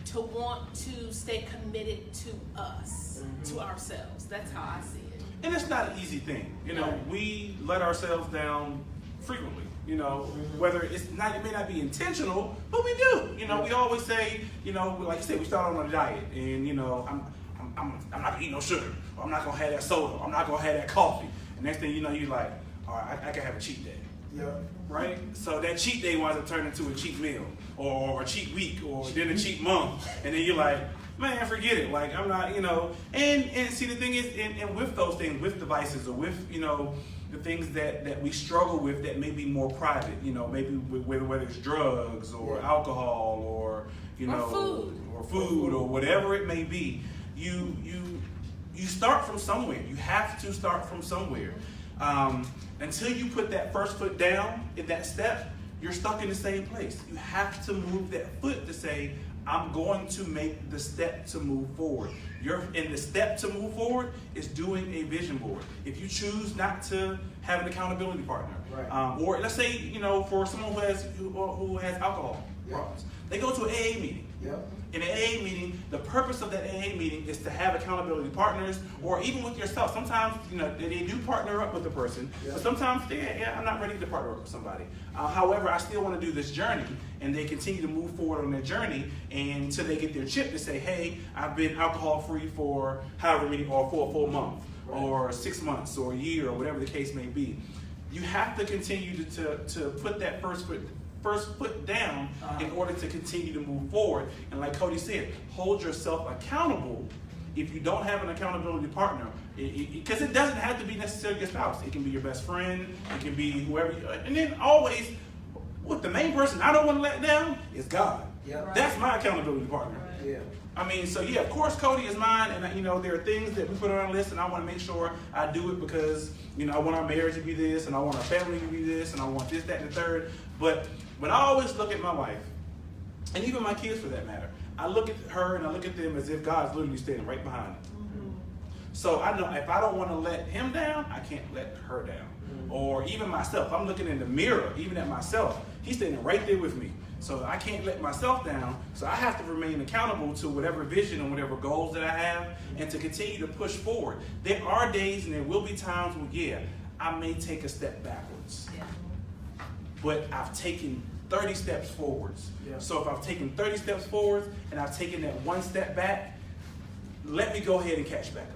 to want to stay committed to us, to ourselves. That's how I see it. And it's not an easy thing. You know, we let ourselves down frequently. You know, whether it may not be intentional, but we do. You know, we always say, you know, like you said, we start on a diet, and you know, I'm not gonna eat no sugar, or I'm not gonna have that soda, or I'm not gonna have that coffee. And next thing you know, you're like, all right, I can have a cheat day. Yeah. Right? So that cheat day winds up turning into a cheat meal, or a cheat week, or then a cheat month, and then you're like, man, forget it. Like, I'm not, you know, and see, the thing is, and with those things, with devices, or with, you know, the things that we struggle with that may be more private, you know, maybe whether it's drugs or alcohol or, you know, or food or whatever it may be, you start from somewhere. You have to start from somewhere. Until you put that first foot down in that step, you're stuck in the same place. You have to move that foot to say, I'm going to make the step to move forward. And the step to move forward is doing a vision board. If you choose not to have an accountability partner, Right. Or let's say, you know, for someone who has alcohol problems, they go to an AA meeting. Yep. In an AA meeting, the purpose of that AA meeting is to have accountability partners, or even with yourself. Sometimes, you know, they do partner up with the person, but sometimes I'm not ready to partner up with somebody. However, I still want to do this journey, and they continue to move forward on their journey until they get their chip to say, hey, I've been alcohol-free for however many, or for a full month, or 6 months, or a year, or whatever the case may be. You have to continue to put that first foot down in order to continue to move forward. And like Cody said, hold yourself accountable. If you don't have an accountability partner, because it doesn't have to be necessarily your spouse. It can be your best friend. It can be whoever. And then always, the main person I don't want to let down is God. Yep. That's my accountability partner. Yeah. I mean, so yeah, of course, Cody is mine, and you know, there are things that we put on our list, and I want to make sure I do it because, you know, I want our marriage to be this, and I want our family to be this, and I want this, that, and the third. But when I always look at my wife, and even my kids for that matter, I look at her and I look at them as if God's literally standing right behind them. So I know if I don't want to let him down, I can't let her down. Or even myself, I'm looking in the mirror, even at myself, he's standing right there with me. So I can't let myself down. So I have to remain accountable to whatever vision and whatever goals that I have, and to continue to push forward. There are days and there will be times when, I may take a step backwards. Yeah. But I've taken 30 steps forwards. Yeah. So if I've taken 30 steps forwards and I've taken that one step back, let me go ahead and catch back up.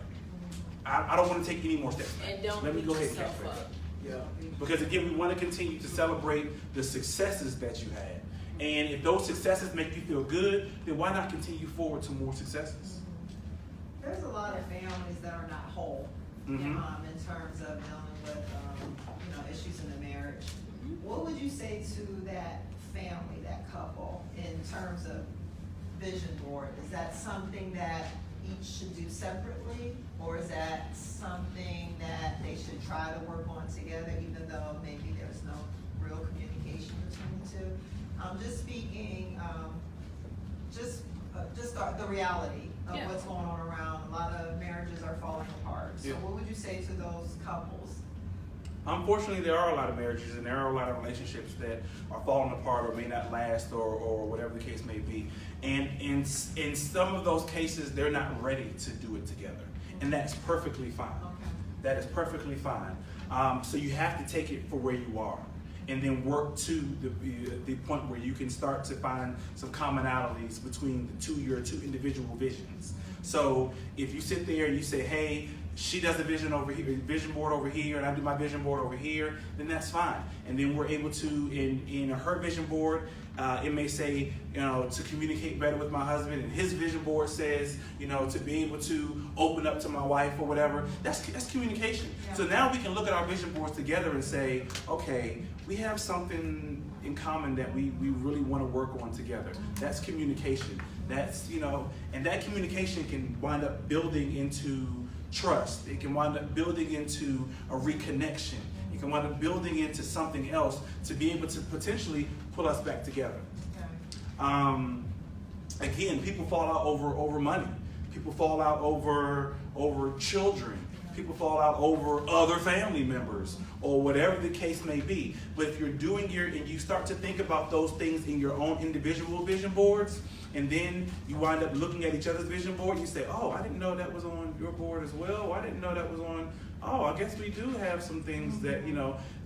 I don't want to take any more steps back. And don't let me beat go ahead and catch yourself back up. up. Yeah. Because again, we want to continue to celebrate the successes that you had. And if those successes make you feel good, then why not continue forward to more successes? There's a lot of families that are not whole in terms of dealing with issues in the marriage. What would you say to that family, that couple, in terms of vision board? Is that something that each should do separately, or is that something that they should try to work on together, even though maybe there's no real communication between the two? I'm just speaking, just the reality of what's going on around. A lot of marriages are falling apart. So what would you say to those couples? Unfortunately, there are a lot of marriages and there are a lot of relationships that are falling apart or may not last or whatever the case may be. And in some of those cases, they're not ready to do it together. And that's perfectly fine. Okay. That is perfectly fine. So you have to take it for where you are and then work to the point where you can start to find some commonalities between your two individual visions. So if you sit there and you say, hey, she does a vision board over here, and I do my vision board over here, then that's fine. And then we're able to, in her vision board, it may say, to communicate better with my husband, and his vision board says, to be able to open up to my wife or whatever. That's communication. Yeah. So now we can look at our vision boards together and say, okay, we have something in common that we really want to work on together. That's communication. That's, and that communication can wind up building into trust. It can wind up building into a reconnection. It can wind up building into something else to be able to potentially pull us back together. Okay. Again, people fall out over money. People fall out over children. People fall out over other family members or whatever the case may be. But if you're doing and you start to think about those things in your own individual vision boards, and then you wind up looking at each other's vision board, you say, oh, I didn't know that was on your board as well. I didn't know that was on, I guess we do have some things that,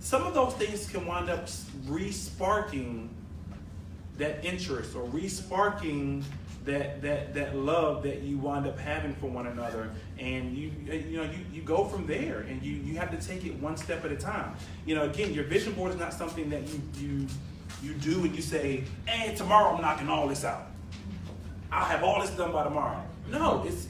some of those things can wind up re-sparking that interest or re-sparking that love that you wind up having for one another, and you go from there, and you have to take it one step at a time. Again, your vision board is not something that you do and you say, hey, tomorrow I'm knocking all this out. I'll have all this done by tomorrow. No, it's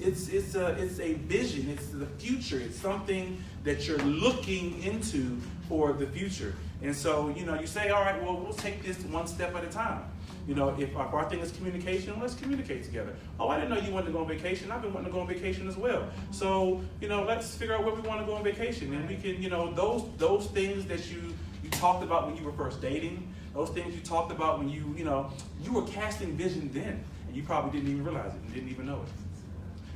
a vision. It's the future. It's something that you're looking into for the future. And so, you say, all right, well, we'll take this one step at a time. If our thing is communication, let's communicate together. Oh, I didn't know you wanted to go on vacation. I've been wanting to go on vacation as well. So, let's figure out where we want to go on vacation. And we can, those things that you talked about when you were first dating, those things you talked about when you were casting vision then. You probably didn't even realize it and didn't even know it.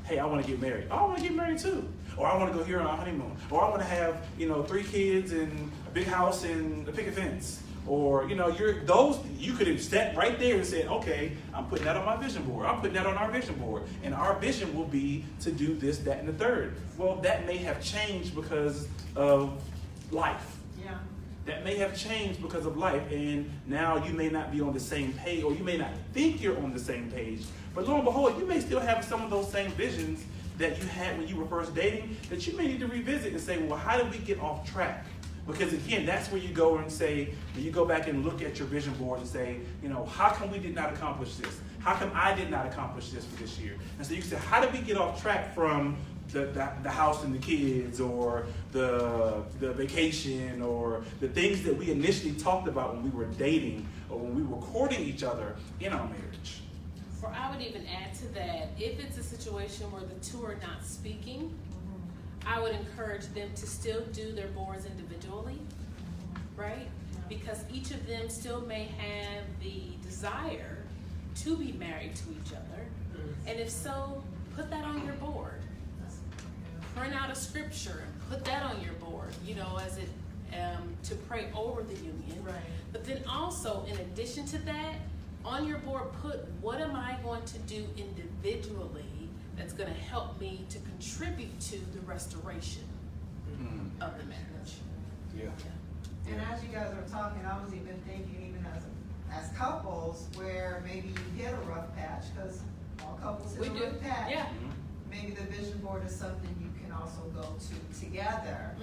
Hey, I want to get married. Oh, I want to get married too. Or I want to go here on our honeymoon. Or I want to have, 3 kids and a big house and a picket fence. Or, you could have sat right there and said, okay, I'm putting that on my vision board. I'm putting that on our vision board. And our vision will be to do this, that, and the third. Well, that may have changed because of life. Yeah. That may have changed because of life, and now you may not be on the same page, or you may not think you're on the same page, but lo and behold, you may still have some of those same visions that you had when you were first dating that you may need to revisit and say, well, how did we get off track? Because again, that's where you go and say, when you go back and look at your vision board and say, how come we did not accomplish this? How come I did not accomplish this for this year? And so you can say, how did we get off track from the house and the kids, or the vacation, or the things that we initially talked about when we were dating or when we were courting each other in our marriage? Or I would even add to that, if it's a situation where the two are not speaking, I would encourage them to still do their boards individually, right? Because each of them still may have the desire to be married to each other. And if so, put that on your board. Print out a scripture and put that on your board, as it to pray over the union. Right. But then also, in addition to that, on your board, put what am I going to do individually that's going to help me to contribute to the restoration of the marriage. Yeah. And as you guys were talking, I was even thinking, even as couples, where maybe you hit a rough patch, because all couples hit a rough patch. Yeah. Maybe the vision board is something you can also go to together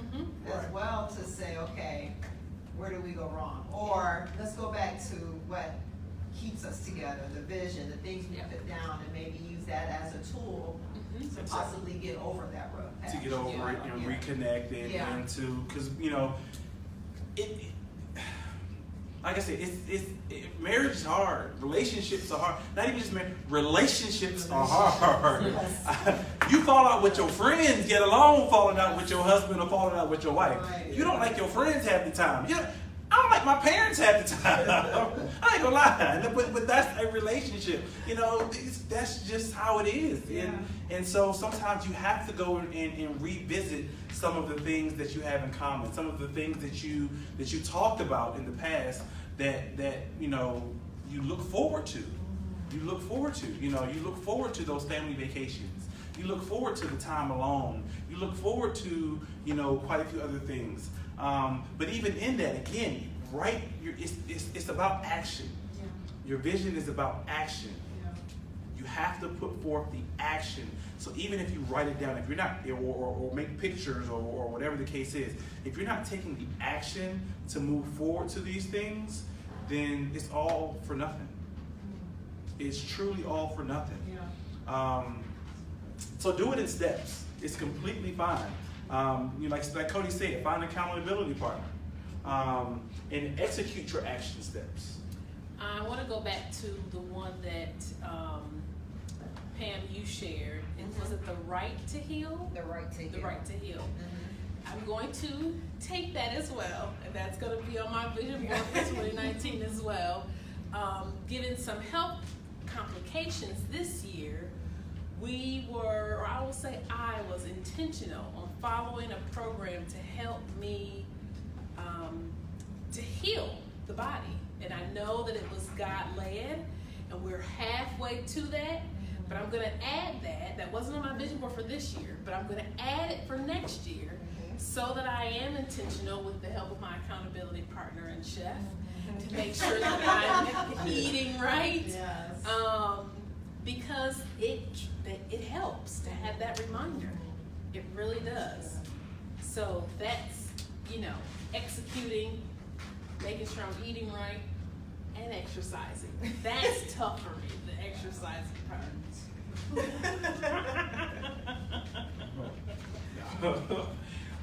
as Right. well, to say, okay, where do we go wrong? Or let's go back to what keeps us together, the vision, the things we put down, and maybe use that as a tool to possibly get over that rough patch. To get over it and reconnect it, and to, because like I said, marriage is hard. Relationships are hard. Not even just marriage. Relationships are hard. Yes. You fall out with your friends, get along falling out with your husband or falling out with your wife. Right. You don't like your friends half the time. I don't like my parents had the time. I ain't gonna lie, but that's a relationship. You know, that's just how it is. Yeah. And so sometimes you have to go and revisit some of the things that you have in common, some of the things that you talked about in the past that you know you look forward to. You look forward to. You know, you look forward to those family vacations. You look forward to the time alone. You look forward to, you know, quite a few other things. But even in that, again, right? It's about action. Yeah. Your vision is about action. Yeah. You have to put forth the action. So even if you write it down, if you're not, or make pictures or whatever the case is, if you're not taking the action to move forward to these things, then it's all for nothing. It's truly all for nothing. Yeah. So do it in steps. It's completely fine. You know, like Cody said, find an accountability partner, and execute your action steps. I want to go back to the one that Pam, you shared. Was it the right to heal? The right to heal. The right to heal. Mhm. I'm going to take that as well, and that's going to be on my vision board for 2019 as well. Given some health complications this year, I was intentional on following a program to help me to heal the body. And I know that it was God-led, and we're halfway to that, but I'm gonna add that. That wasn't on my vision board for this year, but I'm gonna add it for next year so that I am intentional with the help of my accountability partner and chef to make sure that I'm eating right. Yes. Because it helps to have that reminder. It really does. So that's, you know, executing, making sure I'm eating right, and exercising. That's tough for me, the exercising part.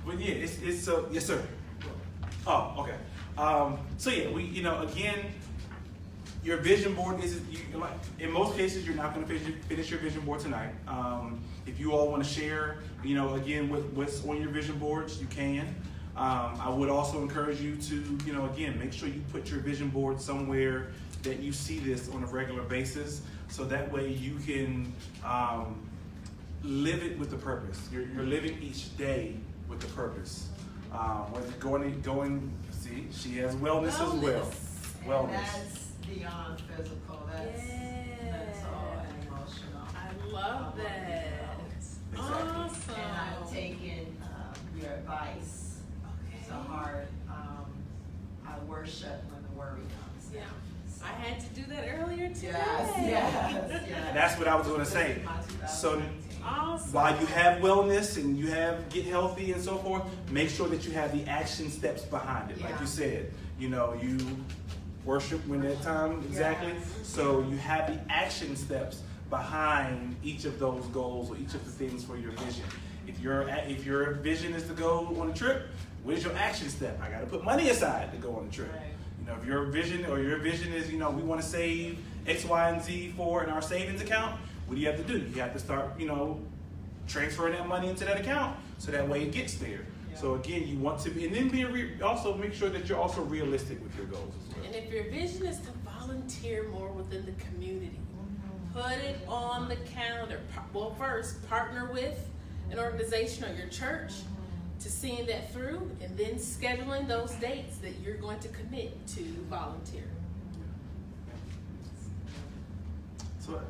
But yeah, it's so yes, sir. Oh, okay. So yeah, you know, again, your vision board like in most cases you're not going to finish your vision board tonight. If you all want to share, you know, again what's on your vision boards, you can. I would also encourage you to, you know, again, make sure you put your vision board somewhere that you see this on a regular basis, so that way you can live it with the purpose. You're living each day with the purpose. Whether going, see, she has wellness as well. And Wellness. that's beyond physical. That's mental and emotional. I love that. Exactly. Awesome. And I've taken your advice to heart. I worship when the worry comes. Yeah. So, I had to do that earlier today. yes. And that's what I was going to say. So Awesome. while you have wellness and you have get healthy and so forth, make sure that you have the action steps behind it. Like Yeah. you said, you know, you worship when that time exactly. Yes. So you have the action steps behind each of those goals or each of the things for your vision. If your vision is to go on a trip, what is your action step? I got to put money aside to go on the trip. Right. You know, if your vision is, you know, we want to save X, Y, and Z in our savings account, what do you have to do? You have to start, you know, transferring that money into that account so that way it gets there. Yeah. So again, you want to be, and then also make sure that you're also realistic with your goals as well. And if your vision is to volunteer more within the community, put it on the calendar. Well, first, partner with an organization or your church to seeing that through, and then scheduling those dates that you're going to commit to volunteer. So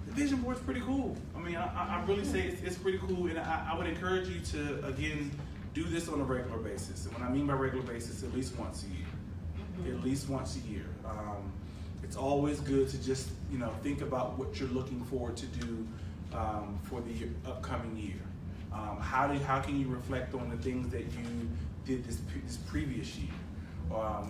the vision board's pretty cool. I mean, I really say it's pretty cool, and I would encourage you to, again, do this on a regular basis. And when I mean by regular basis, at least once a year. At least once a year. It's always good to just, you know, think about what you're looking forward to do for the upcoming year. How can you reflect on the things that you did this previous year?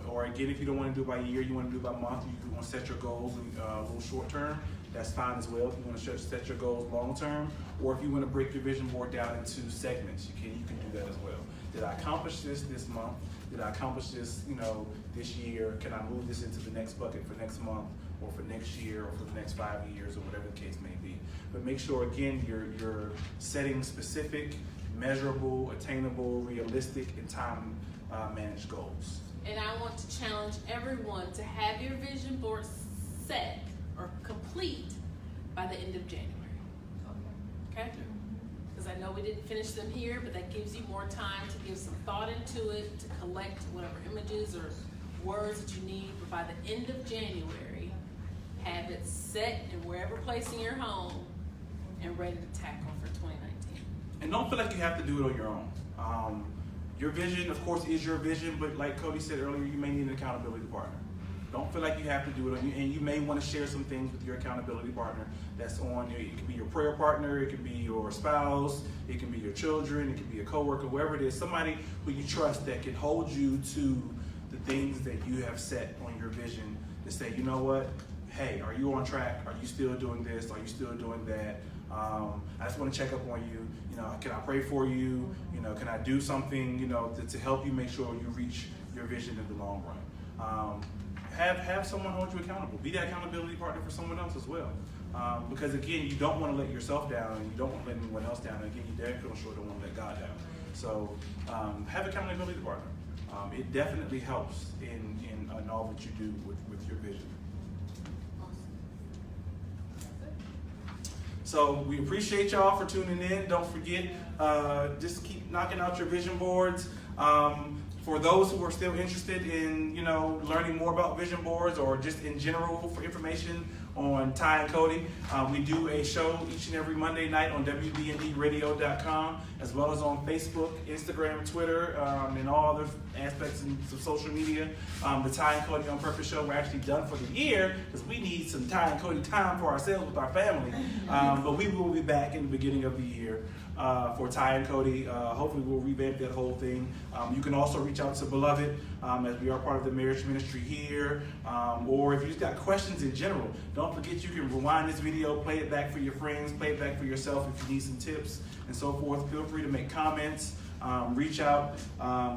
Or again, if you don't want to do it by year, you want to do it by month, you want to set your goals a little short term, that's fine as well. If you want to set your goals long term, or if you want to break your vision board down into segments, you can do that as well. Did I accomplish this month? Did I accomplish this, you know, this year? Can I move this into the next bucket for next month, or for next year, or for the next 5 years, or whatever the case may be? But make sure, again, you're setting specific, measurable, attainable, realistic, and time managed goals. And I want to challenge everyone to have your vision board set or complete by the end of January. Okay? Because I know we didn't finish them here, but that gives you more time to give some thought into it, to collect whatever images or words that you need. But by the end of January, have it set in wherever place in your home and ready to tackle for 2019. And don't feel like you have to do it on your own. Your vision, of course, is your vision, but like Cody said earlier, you may need an accountability partner. Don't feel like you have to do it on you, and you may want to share some things with your accountability partner that's on. It can be your prayer partner, it can be your spouse, it can be your children, it can be a coworker, whoever it is, somebody who you trust that can hold you to the things that you have set on your vision to say, you know what, hey, are you on track? Are you still doing this? Are you still doing that? I just want to check up on you. You know, can I pray for you? You know, can I do something, you know, to help you make sure you reach your vision in the long run? Have someone hold you accountable. Be that accountability partner for someone else as well. Because again, you don't want to let yourself down, and you don't want to let anyone else down. And again, you damn sure don't want to let God down. So have accountability partner. It definitely helps in all that you do with your vision. So we appreciate y'all for tuning in. Don't forget, just keep knocking out your vision boards. For those who are still interested in, you know, learning more about vision boards or just in general for information on Ty and Cody, we do a show each and every Monday night on WBNDradio.com, as well as on Facebook, Instagram, Twitter, and all other aspects of social media. The Ty and Cody on Purpose show, we're actually done for the year because we need some Ty and Cody time for ourselves with our family. But we will be back in the beginning of the year for Ty and Cody. Hopefully we'll revamp that whole thing. You can also reach out to Beloved as we are part of the marriage ministry here. Or if you just got questions in general, don't forget you can rewind this video, play it back for your friends, play it back for yourself if you need some tips and so forth. Feel free to make comments, reach out.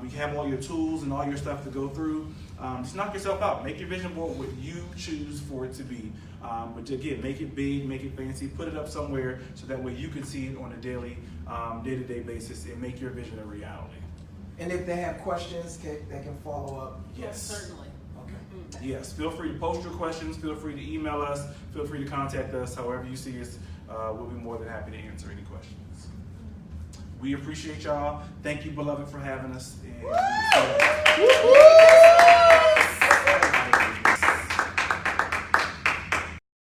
We have all your tools and all your stuff to go through. Just knock yourself out. Make your vision board what you choose for it to be. But again, make it big, make it fancy, put it up somewhere so that way you can see it on a daily, day-to-day basis and make your vision a reality. And if they have questions, they can follow up. Yes. Certainly. Okay. Yes, feel free to post your questions, feel free to email us, feel free to contact us, however you see us. We'll be more than happy to answer any questions. We appreciate y'all. Thank you, Beloved, for having us. And